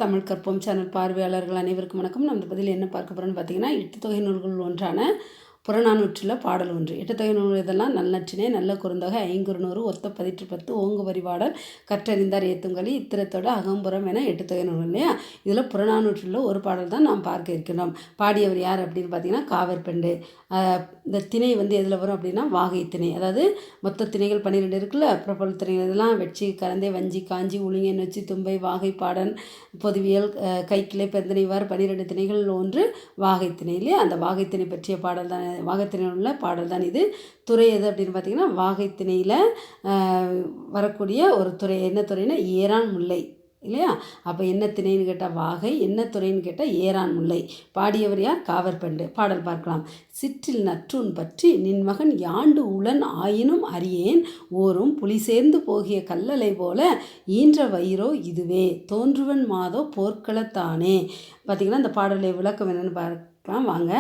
தமிழ் கற்போம் சேனல் பார்வையாளர்கள் அனைவருக்கும் வணக்கம். நம்ம பதில் என்ன பார்க்க போகிறோம்னு பார்த்தீங்கன்னா, 8 தொகை நூல்கள் ஒன்றான புறநானூற்றில் பாடல் ஒன்று. 8 தொகை நூல் இதெல்லாம் நன்னற்றினை, நல்ல குறுந்தொகை, ஐங்குறுநூறு, ஒத்த பதிற்று 10, ஓங்கு வரிபாடல், கற்றறிந்தார் ஏத்துங்களி, இத்திரத்தோட அகம்புறம் என 8 தொகை நூல் இல்லையா. இதில் புறநானூற்றில் ஒரு பாடல் தான் நாம் பார்க்க இருக்கின்றோம். பாடியவர் யார் அப்படின்னு பார்த்தீங்கன்னா காவற்பெண்டு. இந்த திணை எதில் வரும் அப்படின்னா வாகை திணை. அதாவது மொத்த திணைகள் 12 இருக்குல்ல. பிரபல திணைகள் இதெல்லாம் வெட்சி, கரந்தை, வஞ்சி, காஞ்சி, உளிங்கை, நொச்சி, தும்பை, வாகை, பாடன், பொதுவியல், கைக்கிளை, பெருந்திணை, இவ்வாறு 12 திணைகள் ஒன்று வாகை திணை இல்லையா. அந்த வாகை திணை பற்றிய பாடல் தான், வாகை திணையில் உள்ள பாடல் தான் இது. துறை எது அப்படின்னு பார்த்தீங்கன்னா வாகை திணையில் வரக்கூடிய ஒரு துறை. என்ன துறைன்னா ஏரான் முல்லை இல்லையா. அப்போ என்ன திணைன்னு கேட்டால் வாகை, என்ன துறைன்னு கேட்டால் ஏரான் முல்லை. பாடியவர் யார்? காவற்பெண்டு. பாடல் பார்க்கலாம். சிற்றில் நற்றூன் பற்றி நின் மகன் யாண்டு உளன் ஆயினும் அறியேன், ஓரும் புலி சேர்ந்து போகிய கல்லலை போல ஈன்ற வயிறோ இதுவே, தோன்றுவன் மாதோ போர்க்களத்தானே. பார்த்திங்கன்னா இந்த பாடலை விளக்கம் என்னென்னு பார்க்கலாம் வாங்க.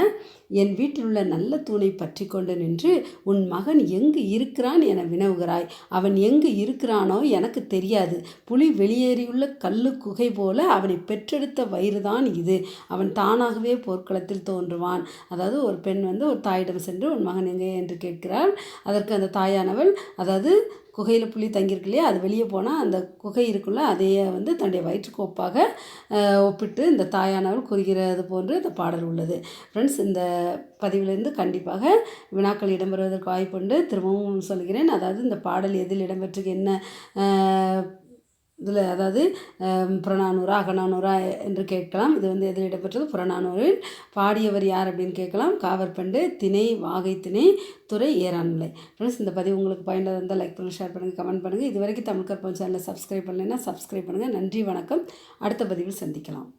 என் வீட்டில் உள்ள நல்ல தூணை பற்றி கொண்டு நின்று உன் மகன் எங்கு இருக்கிறான் என வினவுகிறாய். அவன் எங்கு இருக்கிறானோ எனக்கு தெரியாது. புலி வெளியேறியுள்ள கல்லு குகை போல அவனை பெற்றெடுத்த வயிறுதான் இது. அவன் தானாகவே போர்க்களத்தில் தோன்றுவான். அதாவது ஒரு பெண் ஒரு தாயிடம் சென்று உன் மகன் எங்கே என்று கேட்கிறாள். அதற்கு அந்த தாயானவள், அதாவது குகையில் புலி தங்கியிருக்கு இல்லையா, அது வெளியே போனால் அந்த குகை இருக்குள்ள அதையே தன்னுடைய வயிற்றுக்கு ஒப்பிட்டு இந்த தாயானவள் கூறுகிறது போன்று இந்த பாடல் உள்ளது. ஃப்ரெண்ட்ஸ், இந்த பதிவிலிருந்து கண்டிப்பாக வினாக்கள் இடம்பெறுவதற்கு வாய்ப்புண்டு. திரும்பவும் சொல்கிறேன். அதாவது இந்த பாடல் எதில் இடம்பெற்று என்ன இதில், அதாவது புறநானூறா அகநானூறா என்று கேட்கலாம். இது எதில் இடம்பெற்றது? புறநானூறில். பாடியவர் யார் அப்படின்னு கேட்கலாம். காவற்பெண்டு. திணை வாகை திணை, துறை ஏரான்முல்லை. ஃப்ரெண்ட்ஸ், இந்த பதிவு உங்களுக்கு பயனுள்ளதாக இருந்தால் லைக் பண்ணுங்கள், ஷேர் பண்ணுங்கள், கமெண்ட் பண்ணுங்கள். இது வரைக்கும் தமிழ் கற்போம் சேனலை சப்ஸ்கிரைப் பண்ணலைன்னா சப்ஸ்கிரைப் பண்ணுங்கள். நன்றி, வணக்கம். அடுத்த பதிவில் சந்திக்கலாம்.